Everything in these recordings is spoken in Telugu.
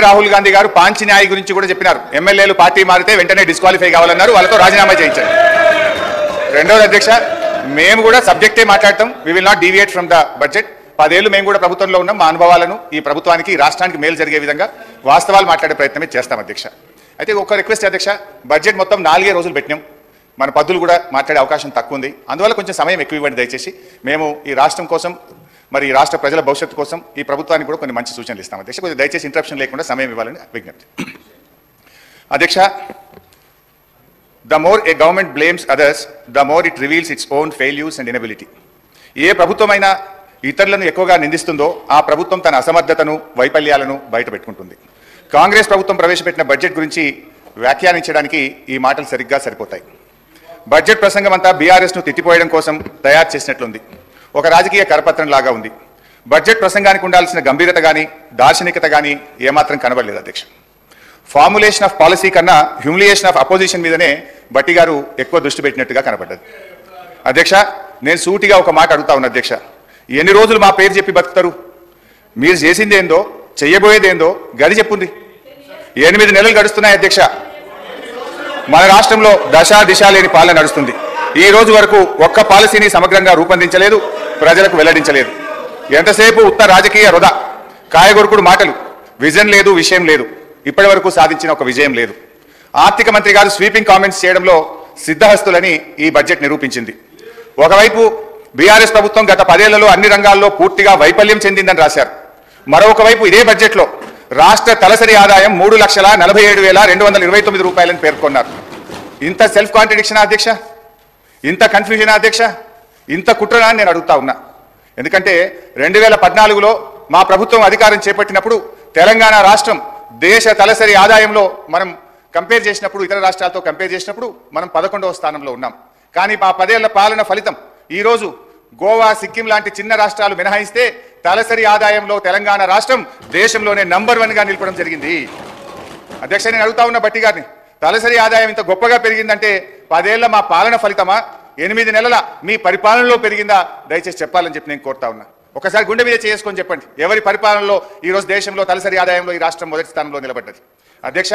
రాహుల్ గాంధీ గారు పాంచి న్యాయ గురించి కూడా చెప్పినారు. ఎమ్మెల్యేలు పార్టీ మారితే వెంటనే డిస్క్వాలిఫై కావాలన్నారు, వాళ్ళతో రాజీనామా చేయించారు. రెండోది అధ్యక్ష, మేము కూడా సబ్జెక్టే మాట్లాడతాం. We will not deviate from the budget. 10 ఏళ్ళు మేము కూడా ప్రభుత్వంలో ఉన్నాం. మా అనుభవాలను ఈ ప్రభుత్వానికి, ఈ రాష్ట్రానికి మేలు జరిగే విధంగా వాస్తవాలు మాట్లాడే ప్రయత్నమే చేస్తాం అధ్యక్ష. అయితే ఒక రిక్వెస్ట్ అధ్యక్ష, బడ్జెట్ మొత్తం 4 రోజులు పెట్టినాం. మన పద్ధతులు కూడా మాట్లాడే అవకాశం తక్కువ ఉంది. అందువల్ల కొంచెం సమయం ఎక్కువ ఇవ్వండి దయచేసి. మేము ఈ రాష్ట్రం కోసం, మరి ఈ రాష్ట్ర ప్రజల భవిష్యత్తు కోసం ఈ ప్రభుత్వానికి కూడా కొన్ని మంచి సూచనలు ఇస్తాం అధ్యక్ష. కొంచెం దయచేసి ఇంటరప్షన్ లేకుండా సమయం ఇవ్వాలని విజ్ఞప్తి. అధ్యక్ష, the more a government blames others, the more it reveals its own failures and inability. ఏ ప్రభుత్వమైనా ఇతరులను ఎక్కువగా నిందిస్తుందో ఆ ప్రభుత్వం తన అసమర్థతను, వైఫల్యాలను బయట పెట్టుకుంటుంది. కాంగ్రెస్ ప్రభుత్వం ప్రవేశపెట్టిన బడ్జెట్ గురించి వ్యాఖ్యానించడానికి ఈ మాటలు సరిగ్గా సరిపోతాయి. బడ్జెట్ ప్రసంగం అంతా బీఆర్ఎస్ను తిట్టిపోయడం కోసం తయారు చేసినట్లుంది. ఒక రాజకీయ కరపత్రం లాగా ఉంది. బడ్జెట్ ప్రసంగానికి ఉండాల్సిన గంభీరత కానీ, దార్శనికత కానీ ఏమాత్రం కనబడలేదు అధ్యక్ష. ఫార్ములేషన్ ఆఫ్ పాలసీ కన్నా హ్యూమిలియేషన్ ఆఫ్ అపోజిషన్ మీదనే భట్టి గారు ఎక్కువ దృష్టి పెట్టినట్టుగా కనబడ్డది. అధ్యక్ష, నేను సూటిగా ఒక మాట అడుగుతా ఉన్నా అధ్యక్ష, ఎన్ని రోజులు మా పేరు చెప్పి బతుకుతారు? మీరు చేసిందేందో, చెయ్యబోయేదేందో గది చెప్పుంది. 8 నెలలు గడుస్తున్నాయి అధ్యక్ష. మన రాష్ట్రంలో దశ దిశ లేని పాలన నడుస్తుంది. ఈ రోజు వరకు ఒక్క పాలసీని సమగ్రంగా రూపొందించలేదు, ప్రజలకు వెల్లడించలేదు. ఎంతసేపు ఉత్త రాజకీయ వృధా, కాయగొరుకుడు మాటలు, విజన్ లేదు, విషయం లేదు. ఇప్పటి వరకు సాధించిన ఒక విజయం లేదు. ఆర్థిక మంత్రి గారు స్వీపింగ్ కామెంట్స్ చేయడంలో సిద్ధహస్తులని ఈ బడ్జెట్ నిరూపించింది. ఒకవైపు బీఆర్ఎస్ ప్రభుత్వం గత 10 ఏళ్లలో అన్ని రంగాల్లో పూర్తిగా వైఫల్యం చెందిందని రాశారు. మరొక వైపు ఇదే బడ్జెట్లో రాష్ట్ర తలసరి ఆదాయం 3,47,229 రూపాయలని పేర్కొన్నారు. ఇంత సెల్ఫ్ కాంట్రడిక్షనా అధ్యక్ష? ఇంత కన్ఫ్యూజనా అధ్యక్ష? ఇంత కుట్రనా అని నేను అడుగుతా ఉన్నా. ఎందుకంటే 2014లో మా ప్రభుత్వం అధికారం చేపట్టినప్పుడు తెలంగాణ రాష్ట్రం దేశ తలసరి ఆదాయంలో మనం కంపేర్ చేసినప్పుడు, ఇతర రాష్ట్రాలతో కంపేర్ చేసినప్పుడు మనం 11వ స్థానంలో ఉన్నాం. కానీ మా 10 ఏళ్ల పాలన ఫలితం ఈరోజు గోవా, సిక్కిం లాంటి చిన్న రాష్ట్రాలు మినహాయిస్తే తలసరి ఆదాయంలో తెలంగాణ రాష్ట్రం దేశంలోనే నంబర్ 1గా నిలపడం జరిగింది. అధ్యక్ష, నేను అడుగుతా ఉన్న భట్టి గారిని, తలసరి ఆదాయం ఇంత గొప్పగా పెరిగిందంటే 10 ఏళ్ల మా పాలన ఫలితమా, 8 నెలల మీ పరిపాలనలో పెరిగిందా? దయచేసి చెప్పాలని చెప్పి నేను కోరుతా ఉన్నా. ఒకసారి గుండె మీద చేసుకొని చెప్పండి, ఎవరి పరిపాలనలో ఈరోజు దేశంలో తలసరి ఆదాయంలో ఈ రాష్ట్రం మొదటి స్థానంలో నిలబడ్డది? అధ్యక్ష,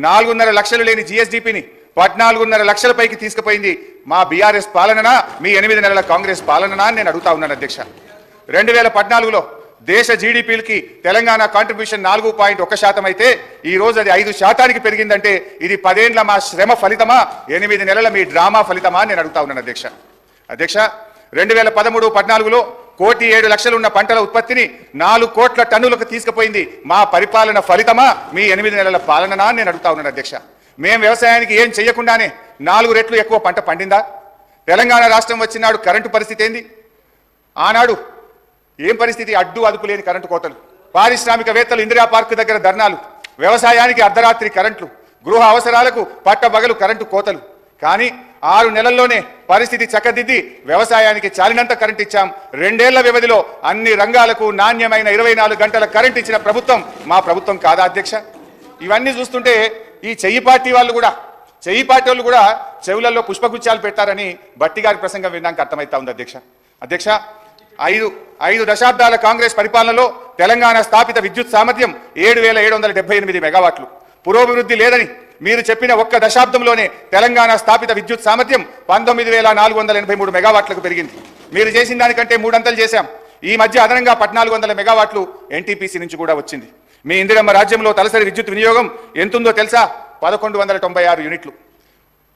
4.5 లక్షలు లేని జీఎస్డీపీని 14.5 లక్షల పైకి తీసుకుపోయింది మా బీఆర్ఎస్ పాలననా, మీ 8 నెలల కాంగ్రెస్ పాలననా అని నేను అడుగుతా ఉన్నాను అధ్యక్ష. 2014లో దేశ జీడీపీలకి తెలంగాణ కాంట్రిబ్యూషన్ 4.1% అయితే ఈ రోజు అది 5% పెరిగిందంటే ఇది 10 ఏళ్ల మా శ్రమ ఫలితమా, 8 నెలల మీ డ్రామా ఫలితమా అని నేను అడుగుతా ఉన్నాను అధ్యక్ష. అధ్యక్ష, 2013-14లో 1,07,00,000 ఉన్న పంటల ఉత్పత్తిని 4 కోట్ల టన్నులకు తీసుకుపోయింది మా పరిపాలన ఫలితమా, మీ 8 నెలల పాలననా అని నేను అడుగుతా ఉన్నాను అధ్యక్ష. మేము వ్యవసాయానికి ఏం చేయకుండానే 4 రెట్లు ఎక్కువ పంట పండిందా? తెలంగాణ రాష్ట్రం వచ్చినాడు కరెంటు పరిస్థితి ఏంది? ఆనాడు ఏం పరిస్థితి? అడ్డు అదుపు లేని కరెంటు కోతలు, పారిశ్రామికవేత్తలు ఇందిరా పార్క్ దగ్గర ధర్నాలు, వ్యవసాయానికి అర్ధరాత్రి కరెంట్లు, గృహ అవసరాలకు పట్టబగలు కరెంటు కోతలు. కానీ 6 నెలల్లోనే పరిస్థితి చక్కదిద్ది వ్యవసాయానికి చాలినంత కరెంట్ ఇచ్చాం. 2 ఏళ్ల వ్యవధిలో అన్ని రంగాలకు నాణ్యమైన 24 గంటల కరెంట్ ఇచ్చిన ప్రభుత్వం మా ప్రభుత్వం కాదా అధ్యక్ష? ఇవన్నీ చూస్తుంటే ఈ చెయ్యి పార్టీ వాళ్ళు కూడా చెవులలో పుష్పగుచ్చాలు పెట్టారని భట్టి గారి ప్రసంగం విన్నాక అర్థమవుతా ఉంది అధ్యక్ష. అధ్యక్ష, 5 దశాబ్దాల కాంగ్రెస్ పరిపాలనలో తెలంగాణ స్థాపిత విద్యుత్ సామర్థ్యం 7,778 మెగావాట్లు. పురోభివృద్ధి లేదని మీరు చెప్పిన ఒక్క దశాబ్దంలోనే తెలంగాణ స్థాపిత విద్యుత్ సామర్థ్యం 19,483 మెగావాట్లకు పెరిగింది. మీరు చేసిన దానికంటే 3 అంతలు చేశాం. ఈ మధ్య అదనంగా 1,400 మెగావాట్లు ఎన్టీపీసీ నుంచి కూడా వచ్చింది. మీ ఇందిరమ్మ రాజ్యంలో తలసరి విద్యుత్ వినియోగం ఎంతుందో తెలుసా? 1,196 యూనిట్లు.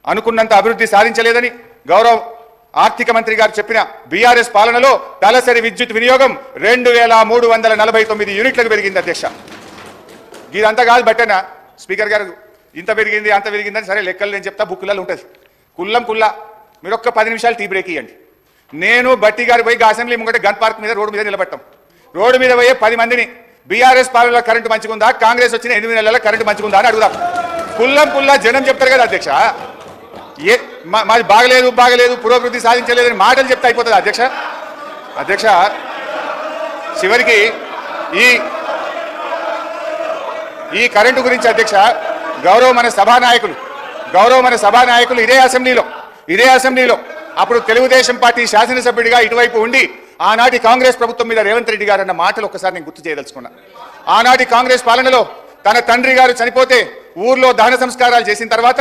అనుకున్నంత అభివృద్ధి సాధించలేదని గౌరవ ఆర్థిక మంత్రి గారు చెప్పిన బీఆర్ఎస్ పాలనలో తలసరి విద్యుత్ వినియోగం 2,349 యూనిట్లకు పెరిగింది అధ్యక్ష. ఇదంతా కాదు బట్టనా స్పీకర్ గారు, ఇంత పెరిగింది అంత పెరిగిందని సరే లెక్కలు నేను చెప్తా, బుక్కులలో ఉంటుంది కుల్లా. మీరు ఒక్క 10 నిమిషాలు టీ బ్రేక్ ఇవ్వండి. నేను బట్టి గారు పోయి అసెంబ్లీ ముంగట గన్ పార్క్ మీద రోడ్డు మీద నిలబెట్టాం. రోడ్డు మీద పోయే 10 మందిని బీఆర్ఎస్ పాలనలో కరెంటు మంచిగుందా, కాంగ్రెస్ వచ్చిన 8 నెలల కరెంటు మంచిగుందా అని అడుగుదాం. కుల్లా జనం చెప్తారు కదా అధ్యక్ష. మాది బాగలేదు పురోభివృద్ధి సాధించలేదని మాటలు చెప్తే అయిపోతుంది అధ్యక్ష. అధ్యక్ష, చివరికి ఈ కరెంటు గురించి అధ్యక్ష గౌరవ మన సభానాయకులు ఇదే అసెంబ్లీలో అప్పుడు తెలుగుదేశం పార్టీ శాసనసభ్యుడిగా ఇటువైపు ఉండి ఆనాటి కాంగ్రెస్ ప్రభుత్వం మీద రేవంత్ రెడ్డి గారు అన్న మాటలు ఒక్కసారి నేను గుర్తు చేయదలుచుకున్నా. ఆనాటి కాంగ్రెస్ పాలనలో తన తండ్రి గారు చనిపోతే ఊర్లో దహన సంస్కారాలు చేసిన తర్వాత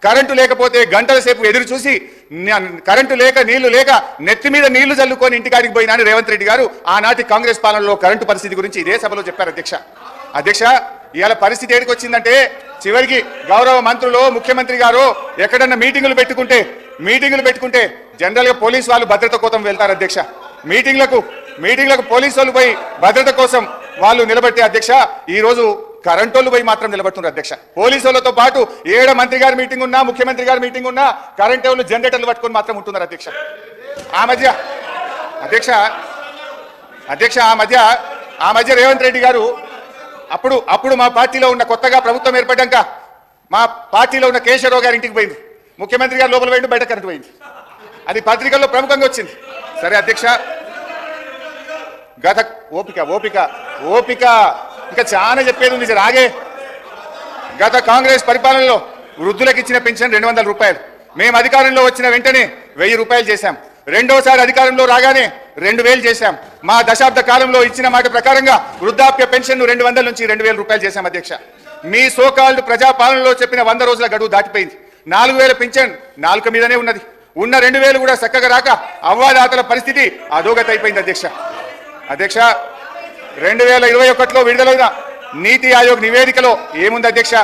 కరెంటు లేకపోతే గంటల సేపు ఎదురు చూసి కరెంటు లేక నీళ్లు లేక నెత్తి మీద నీళ్లు చల్లుకొని ఇంటికాడికి పోయినాని రేవంత్ రెడ్డి గారు ఆనాటి కాంగ్రెస్ పాలనలో కరెంటు పరిస్థితి గురించి ఇదే సభలో చెప్పారు అధ్యక్ష ఇవాళ పరిస్థితి ఏడికి వచ్చిందంటే చివరికి గౌరవ మంత్రులు ముఖ్యమంత్రి గారు ఎక్కడన్నా మీటింగులు పెట్టుకుంటే జనరల్ గా పోలీసు వాళ్ళు భద్రత కోసం వెళ్తారు అధ్యక్ష మీటింగ్లకు పోలీసు వాళ్ళు పోయి భద్రత కోసం వాళ్ళు నిలబెట్టే అధ్యక్ష ఈ రోజు కరెంటోళ్ళు పోయి మాత్రం నిలబడుతున్నారు అధ్యక్ష పోలీసులతో పాటు ఏడ మంత్రి గారి మీటింగ్ ఉన్నా ముఖ్యమంత్రి గారి మీటింగ్ ఉన్నా కరెంట్ వాళ్ళు జనరేటర్లు పట్టుకొని మాత్రం ఉంటున్నారు అధ్యక్ష ఆ మధ్య రేవంత్ రెడ్డి గారు అప్పుడు మా పార్టీలో ఉన్న కొత్తగా ప్రభుత్వం ఏర్పడ్డాక మా పార్టీలో ఉన్న కేశవరావు గారి ఇంటికి పోయింది ముఖ్యమంత్రి గారు లోపల పోయింది బయట కరెంట్ పోయింది అది పత్రికల్లో ప్రముఖంగా వచ్చింది సరే అధ్యక్ష గత ఓపిక ఇంకా చాలా చెప్పేది ఉంది సార్ ఆగే గత కాంగ్రెస్ పరిపాలనలో వృద్ధులకు ఇచ్చిన పెన్షన్ 200 రూపాయలు మేము అధికారంలో వచ్చిన వెంటనే 1000 రూపాయలు చేశాం రెండోసారి అధికారంలో రాగానే 2000 చేశాం మా దశాబ్ద కాలంలో ఇచ్చిన మాట ప్రకారంగా వృద్ధాప్య పెన్షన్ 200 నుంచి 2000 రూపాయలు చేశాం అధ్యక్ష మీ సోకాల్డ్ ప్రజాపాలనలో చెప్పిన 100 రోజుల గడువు దాటిపోయింది 4000 పెన్షన్ నాలుక మీదనే ఉన్నది ఉన్న 2000 కూడా చక్కగా రాక అవ్వాదాతల పరిస్థితి అధోగతి అయిపోయింది అధ్యక్ష 2021లో విడుదలైన నీతి ఆయోగ్ నివేదికలో ఏముంది అధ్యక్ష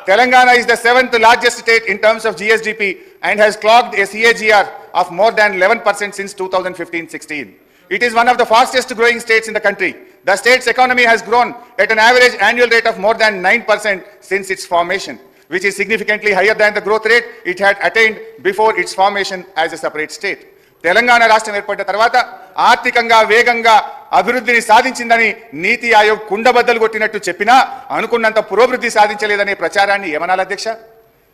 Telangana is the 7th largest state in terms of GSDP and has clocked a CAGR of more than 11% since 2015-16. It is one of the fastest growing states in the country. The state's economy has grown at an average annual rate of more than 9% since its formation, which is significantly higher than the growth rate it had attained before its formation as a separate state. Telangana రాష్ట్రం ఏర్పడిన తర్వాత ఆర్థికంగా వేగంగా అభివృద్ధిని సాధించిందని నీతి ఆయోగ్ కుండబద్దలు కొట్టినట్టు చెప్పినా అనుకున్నంత పురోభివృద్ధి సాధించలేదనే ప్రచారాన్ని ఏమనాలి అధ్యక్ష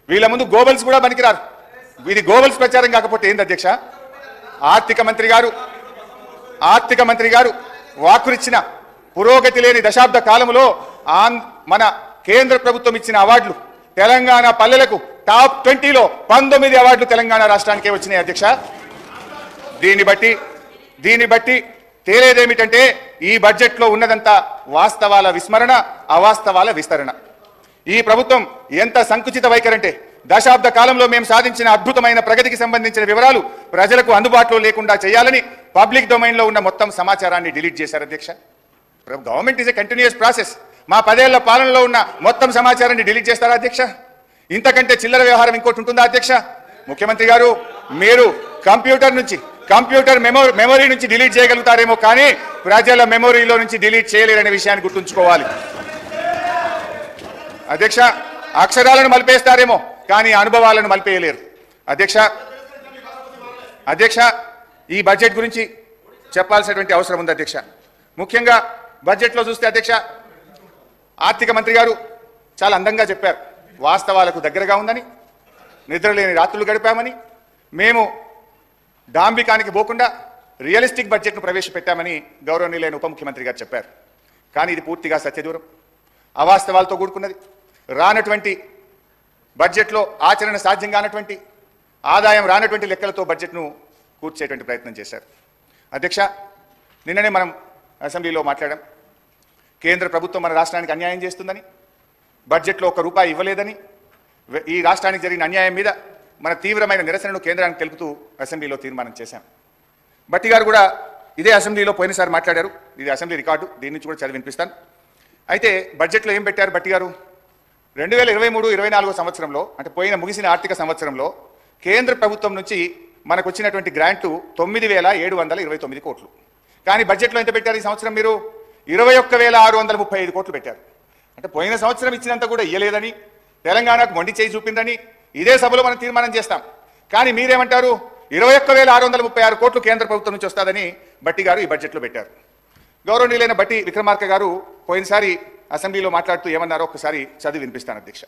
వీళ్ళ ముందు గోబల్స్ కూడా పనికిరారు ఇది గోబల్స్ ప్రచారం కాకపోతే ఏంది అధ్యక్ష ఆర్థిక మంత్రి గారు వాక్కునిచ్చిన పురోగతి లేని దశాబ్ద కాలంలో మన కేంద్ర ప్రభుత్వం ఇచ్చిన అవార్డులు తెలంగాణ పల్లెలకు టాప్ 20లో 19 అవార్డులు తెలంగాణ రాష్ట్రానికే వచ్చినాయి అధ్యక్ష దీన్ని బట్టి తేలేదేమిటంటే ఈ బడ్జెట్లో ఉన్నదంతా వాస్తవాల విస్మరణ అవాస్తవాల విస్తరణ ఈ ప్రభుత్వం ఎంత సంకుచిత వైఖరంటే దశాబ్ద కాలంలో మేము సాధించిన అద్భుతమైన ప్రగతికి సంబంధించిన వివరాలు ప్రజలకు అందుబాటులో లేకుండా చేయాలని పబ్లిక్ డొమైన్లో ఉన్న మొత్తం సమాచారాన్ని డిలీట్ చేశారు అధ్యక్ష government is a continuous process మా 10 ఏళ్ల పాలనలో ఉన్న మొత్తం సమాచారాన్ని డిలీట్ చేస్తారా అధ్యక్ష ఇంతకంటే చిల్లర వ్యవహారం ఇంకోటి ఉంటుందా అధ్యక్ష ముఖ్యమంత్రి గారు మీరు కంప్యూటర్ మెమొరీ నుంచి డిలీట్ చేయగలుగుతారేమో కానీ ప్రజల మెమొరీలో నుంచి డిలీట్ చేయలేరనే విషయాన్ని గుర్తుంచుకోవాలి అధ్యక్ష అక్షరాలను మలిపేస్తారేమో కానీ అనుభవాలను మలిపేయలేరు అధ్యక్ష ఈ బడ్జెట్ గురించి చెప్పాల్సినటువంటి అవసరం ఉంది అధ్యక్ష ముఖ్యంగా బడ్జెట్లో చూస్తే అధ్యక్ష ఆర్థిక మంత్రి గారు చాలా అందంగా చెప్పారు వాస్తవాలకు దగ్గరగా ఉందని నిద్రలేని రాత్రులు గడిపామని మేము డాంబికానికి పోకుండా రియలిస్టిక్ బడ్జెట్ను ప్రవేశపెట్టామని గౌరవనీయులైన ఉప ముఖ్యమంత్రి గారు చెప్పారు కానీ ఇది పూర్తిగా సత్యదూరం అవాస్తవాలతో కూడుకున్నది రానటువంటి బడ్జెట్లో ఆచరణ సాధ్యం కానటువంటి ఆదాయం రానటువంటి లెక్కలతో బడ్జెట్ను కూర్చేటువంటి ప్రయత్నం చేశారు అధ్యక్ష నిన్ననే మనం అసెంబ్లీలో మాట్లాడాం కేంద్ర ప్రభుత్వం మన రాష్ట్రానికి అన్యాయం చేస్తుందని బడ్జెట్లో ₹1 ఇవ్వలేదని ఈ రాష్ట్రానికి జరిగిన అన్యాయం మీద మన తీవ్రమైన నిరసనను కేంద్రానికి తెలుపుతూ అసెంబ్లీలో తీర్మానం చేశాం భట్టి గారు కూడా ఇదే అసెంబ్లీలో పోయినసారి మాట్లాడారు ఇది అసెంబ్లీ రికార్డు దీని నుంచి కూడా చదివి వినిపిస్తాను అయితే బడ్జెట్లో ఏం పెట్టారు భట్టి గారు 2023-24 సంవత్సరంలో అంటే ముగిసిన ఆర్థిక సంవత్సరంలో కేంద్ర ప్రభుత్వం నుంచి మనకు వచ్చినటువంటి గ్రాంటు 9,729 కోట్లు కానీ బడ్జెట్లో ఎంత పెట్టారు ఈ సంవత్సరం మీరు 21,635 కోట్లు పెట్టారు అంటే పోయిన సంవత్సరం ఇచ్చినంత కూడా ఇయ్యలేదని తెలంగాణకు మొండి చేయి చూపిందని ఇదే సభలో మనం తీర్మానం చేస్తాం కానీ మీరేమంటారు 21,636 కోట్లు కేంద్ర ప్రభుత్వం నుంచి వస్తాదని భట్టి గారు ఈ బడ్జెట్లో పెట్టారు గౌరవనీయులైన భట్టి విక్రమార్క గారు పోయినసారి అసెంబ్లీలో మాట్లాడుతూ ఏమన్నారో ఒకసారి చదివి వినిపిస్తాను అధ్యక్ష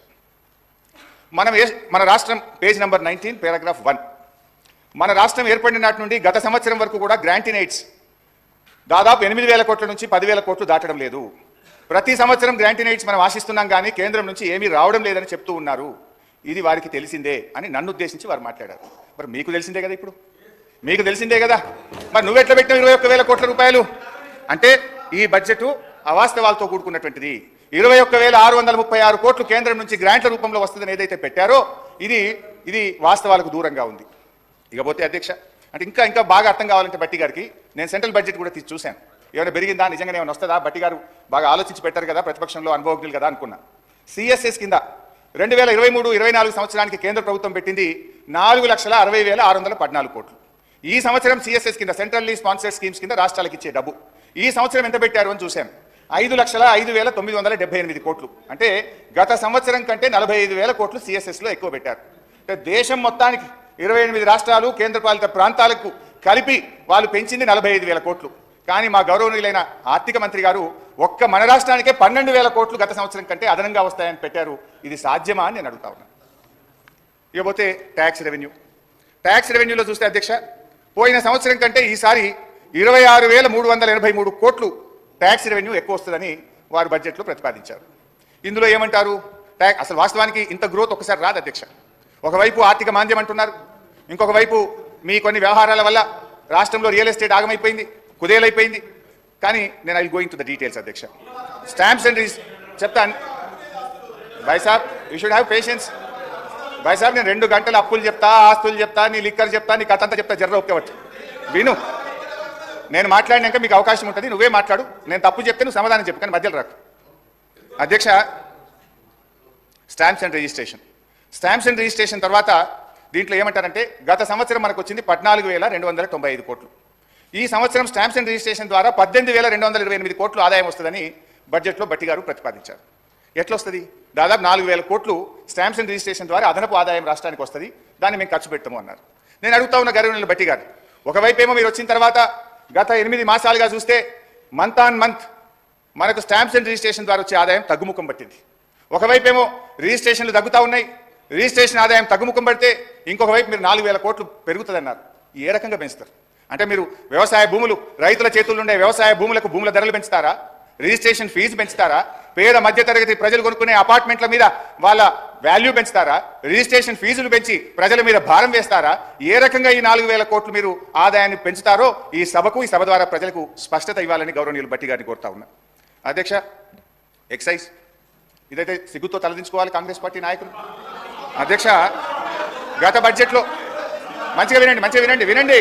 మన రాష్ట్రం పేజ్ నెంబర్ 19 పారాగ్రాఫ్ 1 మన రాష్ట్రం ఏర్పడిన నాటి నుండి గత సంవత్సరం వరకు కూడా గ్రాంటీన్ ఎయిడ్స్ దాదాపు 8,000 కోట్ల నుంచి 10,000 కోట్లు దాటడం లేదు ప్రతి సంవత్సరం గ్రాంటీన్ ఎయిడ్స్ మనం ఆశిస్తున్నాం కానీ కేంద్రం నుంచి ఏమీ రావడం లేదని చెప్తూ ఉన్నారు ఇది వారికి తెలిసిందే అని నన్ను ఉద్దేశించి వారు మాట్లాడారు మరి మీకు తెలిసిందే కదా ఇప్పుడు మీకు తెలిసిందే కదా మరి నువ్వు ఎట్లా పెట్టినావు 21,000 కోట్ల రూపాయలు అంటే ఈ బడ్జెట్ అవాస్తవాలతో కూడుకున్నటువంటిది 21,636 కోట్లు కేంద్రం నుంచి గ్రాంట్ల రూపంలో వస్తుందని ఏదైతే పెట్టారో ఇది వాస్తవాలకు దూరంగా ఉంది. ఇకపోతే అధ్యక్ష, అంటే ఇంకా బాగా అర్థం కావాలంటే బట్టి గారికి నేను సెంట్రల్ బడ్జెట్ కూడా తీసి చూశాను. ఏమైనా పెరిగిందా, నిజంగానే ఏమైనా వస్తుందా, బట్టి గారు బాగా ఆలోచించి పెట్టారు కదా, ప్రతిపక్షంలో అనుభవజ్ఞులు కదా అనుకున్నా. సిఎస్ఎస్ కింద 2023-24 సంవత్సరానికి కేంద్ర ప్రభుత్వం పెట్టింది 4,60,614 కోట్లు. ఈ సంవత్సరం సిఎస్ఎస్ కింద సెంట్రల్లీ స్పాన్సర్డ్ స్కీమ్స్ కింద రాష్ట్రాలకు ఇచ్చే డబ్బు ఈ సంవత్సరం ఎంత పెట్టారు అని చూశాను. 5,05,978 కోట్లు. అంటే గత సంవత్సరం కంటే 45,000 కోట్లు సిఎస్ఎస్లో ఎక్కువ పెట్టారు. అంటే దేశం మొత్తానికి 28 రాష్ట్రాలు కేంద్రపాలిత ప్రాంతాలకు కలిపి వాళ్ళు పెంచింది 45,000 కోట్లు. కానీ మా గౌరవనీయులైన ఆర్థిక మంత్రి గారు ఒక్క మన రాష్ట్రానికే 12,000 కోట్లు గత సంవత్సరం కంటే అదనంగా వస్తాయని పెట్టారు. ఇది సాధ్యమా అని నేను అడుగుతా ఉన్నాను. ఇకపోతే ట్యాక్స్ రెవెన్యూలో చూస్తే అధ్యక్ష, పోయిన సంవత్సరం కంటే ఈసారి 26,383 కోట్లు ట్యాక్స్ రెవెన్యూ ఎక్కువ వస్తుందని వారు బడ్జెట్లో ప్రతిపాదించారు. ఇందులో ఏమంటారు, అసలు వాస్తవానికి ఇంత గ్రోత్ ఒకసారి రాదు అధ్యక్ష. ఒకవైపు ఆర్థిక మాంద్యం అంటున్నారు, ఇంకొక వైపు మీ కొన్ని వ్యవహారాల వల్ల రాష్ట్రంలో రియల్ ఎస్టేట్ ఆగమైపోయింది, కుదేలైపోయింది. కానీ నేను I going to the details అధ్యక్ష. స్టాంప్స్ అండ్ చెప్తాను భాయ్ సాబ్, యూ షుడ్ హ్యావ్ పేషెన్స్ భాయ్ సాబ్. నేను 2 గంటలు అప్పులు చెప్తా, ఆస్తులు చెప్తా, నీ లిక్కర్ చెప్తా, నీ కథ అంతా చెప్తా, జర్ర ఒప్పుకోవచ్చు. విను, నేను మాట్లాడినాక మీకు అవకాశం ఉంటుంది, నువ్వే మాట్లాడు. నేను తప్పు చెప్తే నువ్వు సమాధానం చెప్పు, కానీ మధ్యలో రాకు. అధ్యక్ష, స్టాంప్స్ అండ్ రిజిస్ట్రేషన్ తర్వాత దీంట్లో ఏమంటారంటే గత సంవత్సరం మనకు వచ్చింది 14,295 కోట్లు. ఈ సంవత్సరం స్టాంప్స్ అండ్ రిజిస్ట్రేషన్ ద్వారా 18,228 కోట్లు ఆదాయం వస్తుందని బడ్జెట్లో బట్టి గారు ప్రతిపాదించారు. ఎట్లా వస్తుంది? దాదాపు 4,000 కోట్లు స్టాంప్స్ అండ్ రిజిస్ట్రేషన్ ద్వారా అదనపు ఆదాయం రాష్ట్రానికి వస్తుంది, దాన్ని మేము ఖర్చు పెట్టము అన్నారు. నేను అడుగుతా ఉన్న గౌరవనీయులు బట్టి గారు, ఒకవైపు ఏమో మీరు వచ్చిన తర్వాత గత 8 మాసాలుగా చూస్తే మంత్ ఆన్ మంత్ మనకు స్టాంప్స్ అండ్ రిజిస్ట్రేషన్ ద్వారా వచ్చే ఆదాయం తగ్గుముఖం పట్టింది. ఒకవైపు ఏమో రిజిస్ట్రేషన్లు తగ్గుతూ ఉన్నాయి, రిజిస్ట్రేషన్ ఆదాయం తగ్గుముఖం పడితే ఇంకొక వైపు మీరు 4,000 కోట్లు పెరుగుతుందన్నారు. ఏ రకంగా పెంచుతారు? అంటే మీరు వ్యవసాయ భూములు, రైతుల చేతుల్లో ఉండే వ్యవసాయ భూములకు భూముల ధరలు పెంచుతారా? Registration fee పెంచుతారా? పేద మధ్యతరగతి ప్రజలు కొనుక్కునే అపార్ట్మెంట్ల మీద వాళ్ళ వాల్యూ పెంచుతారా? రిజిస్ట్రేషన్ ఫీజులు పెంచి ప్రజల మీద భారం వేస్తారా? ఏ రకంగా ఈ 4,000 కోట్లు మీరు ఆదాయాన్ని పెంచుతారో ఈ సభకు, ఈ సభ ద్వారా ప్రజలకు స్పష్టత ఇవ్వాలని గౌరవనీయులు బట్టి గారిని కోరుతా ఉన్నా. అధ్యక్ష, ఎక్సైజ్ ఇదైతే సిగ్గుతో తలదించుకోవాలి కాంగ్రెస్ పార్టీ నాయకులు. అధ్యక్ష, గత బడ్జెట్లో మంచిగా వినండి,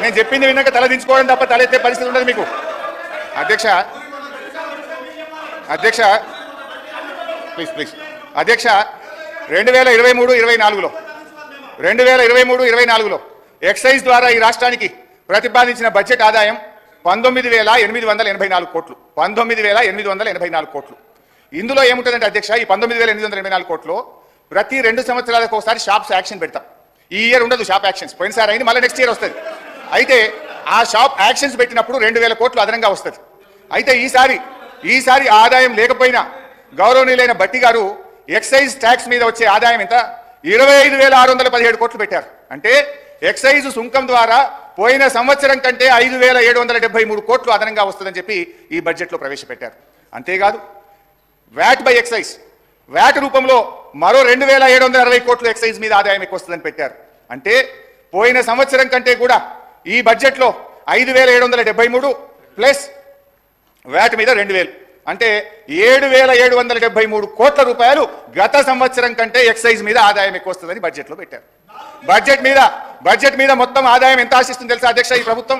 నేను చెప్పింది విన్నాక తలదించుకోవడం తప్ప తలెత్తే పరిస్థితి ఉండదు మీకు. అధ్యక్ష ప్లీజ్ అధ్యక్ష, 2023-24లో ఎక్సైజ్ ద్వారా ఈ రాష్ట్రానికి ప్రతిపాదించిన బడ్జెట్ ఆదాయం 19,884 కోట్లు. 19,884 కోట్లు. ఇందులో ఏముంటుందంటే అధ్యక్ష, ఈ 19,884 కోట్లు ప్రతి 2 సంవత్సరాలకు ఒకసారి షాప్స్ యాక్షన్ పెడతాం. ఈ ఇయర్ ఉండదు షాప్ యాక్షన్స్, పోయినసారి అయింది, మళ్ళీ నెక్స్ట్ ఇయర్ వస్తుంది. అయితే ఆ షాప్ యాక్షన్స్ పెట్టినప్పుడు 2,000 కోట్లు అదనంగా వస్తుంది. అయితే ఈసారి ఆదాయం లేకపోయినా గౌరవనీయులైన బట్టి గారు ఎక్సైజ్ ట్యాక్స్ మీద వచ్చే ఆదాయం ఎంత? 25,617 కోట్లు పెట్టారు. అంటే ఎక్సైజ్ సుంకం ద్వారా పోయిన సంవత్సరం కంటే 5,773 కోట్లు అదనంగా వస్తుందని చెప్పి ఈ బడ్జెట్లో ప్రవేశపెట్టారు. అంతేకాదు వ్యాట్ బై ఎక్సైజ్, వ్యాట్ రూపంలో మరో 2,760 కోట్లు ఎక్సైజ్ మీద ఆదాయం ఎక్కువ వస్తుందని పెట్టారు. అంటే పోయిన సంవత్సరం కంటే కూడా ఈ బడ్జెట్లో 5,773 ప్లస్ వ్యాట్ మీద 2,000, అంటే 7,773 కోట్ల రూపాయలు గత సంవత్సరం కంటే ఎక్సైజ్ మీద ఆదాయం ఎక్కువ వస్తుందని బడ్జెట్లో పెట్టారు. బడ్జెట్ మీద మొత్తం ఆదాయం ఎంత ఆశిస్తుంది తెలుసా అధ్యక్ష? ఈ ప్రభుత్వం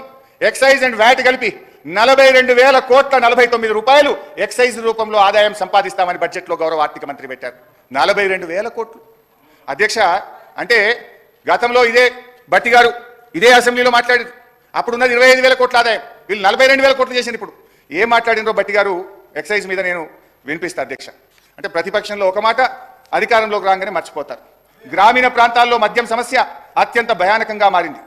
ఎక్సైజ్ అండ్ వ్యాట్ కలిపి 42,049 రూపాయలు ఎక్సైజ్ రూపంలో ఆదాయం సంపాదిస్తామని బడ్జెట్లో గౌరవ ఆర్థిక మంత్రి పెట్టారు. 42,000 కోట్లు అధ్యక్ష. అంటే గతంలో ఇదే బట్టి గారు ఇదే అసెంబ్లీలో మాట్లాడారు, అప్పుడున్నది 25,000 కోట్ల ఆదాయం, వీళ్ళు 42,000 కోట్లు చేసింది. ఇప్పుడు ఏం మాట్లాడినో బట్టి గారు ఎక్సైజ్ మీద నేను వినిపిస్తా అధ్యక్ష. అంటే ప్రతిపక్షంలో ఒక మాట, అధికారంలోకి రాగానే మర్చిపోతారు. గ్రామీణ ప్రాంతాల్లో మద్యం సమస్య అత్యంత భయానకంగా మారింది.